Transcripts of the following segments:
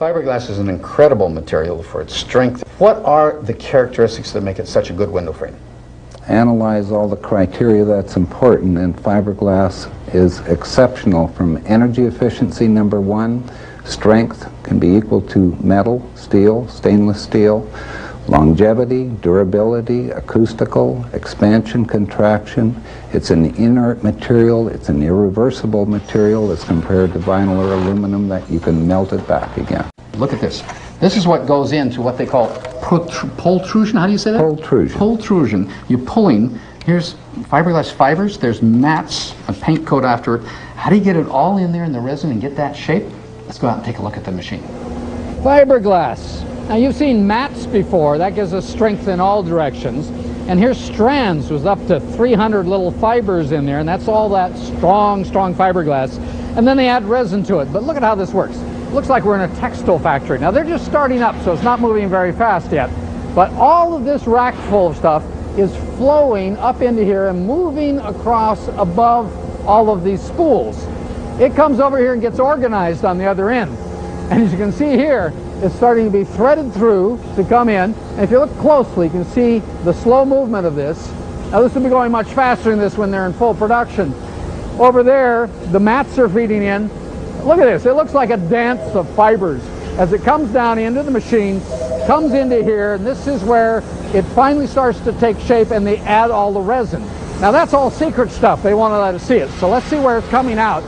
Fiberglass is an incredible material for its strength. What are the characteristics that make it such a good window frame? Analyze all the criteria that's important, and fiberglass is exceptional from energy efficiency, number one. Strength can be equal to metal, steel, stainless steel. Longevity, durability, acoustical, expansion, contraction. It's an inert material. It's an irreversible material as compared to vinyl or aluminum that you can melt it back again. Look at this. This is what goes into what they call pultrusão. How do you say that? Pultrusão. Pultrusão. You're pulling. Here's fiberglass fibers. There's mats, a paint coat after it. How do you get it all in there in the resin and get that shape? Let's go out and take a look at the machine. Fiberglass. Now you've seen mats before. That gives us strength in all directions. And here's strands with up to 300 little fibers in there, and that's all that strong fiberglass. And then they add resin to it. But look at how this works. Looks like we're in a textile factory. Now they're just starting up, so it's not moving very fast yet. But all of this rack full of stuff is flowing up into here and moving across above all of these spools. It comes over here and gets organized on the other end. And as you can see here, it's starting to be threaded through to come in. And if you look closely, you can see the slow movement of this. Now this will be going much faster than this when they're in full production. Over there, the mats are feeding in. Look at this. It looks like a dance of fibers as it comes down into the machine, comes into here, and this is where it finally starts to take shape, and they add all the resin. Now that's all secret stuff. They want to let us see it. So let's see where it's coming out.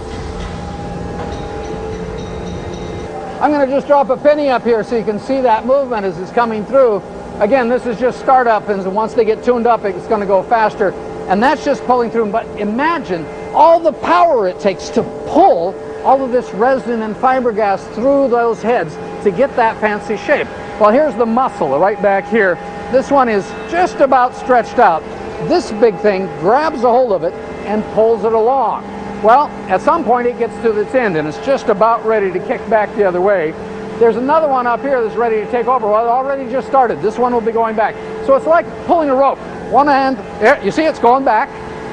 I'm going to just drop a penny up here so you can see that movement as it's coming through. Again, this is just startup, and once they get tuned up, it's going to go faster. And that's just pulling through. But imagine all the power it takes to pull all of this resin and fiberglass through those heads to get that fancy shape. Well, here's the muscle right back here. This one is just about stretched out. This big thing grabs a hold of it and pulls it along. Well, at some point it gets to its end and it's just about ready to kick back the other way. There's another one up here that's ready to take over. Well, it already just started. This one will be going back. So it's like pulling a rope. One hand, there, you see it's going back,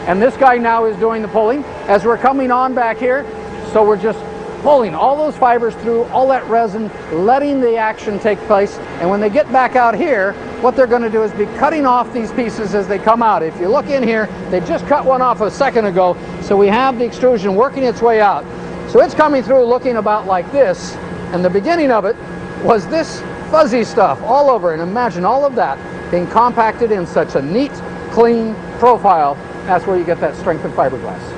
and this guy now is doing the pulling. As we're coming on back here, so we're just pulling all those fibers through, all that resin, letting the action take place. And when they get back out here, what they're going to do is be cutting off these pieces as they come out. If you look in here, they just cut one off a second ago, so we have the extrusion working its way out. So it's coming through looking about like this, and the beginning of it was this fuzzy stuff all over. And imagine all of that being compacted in such a neat, clean profile. That's where you get that strength of fiberglass.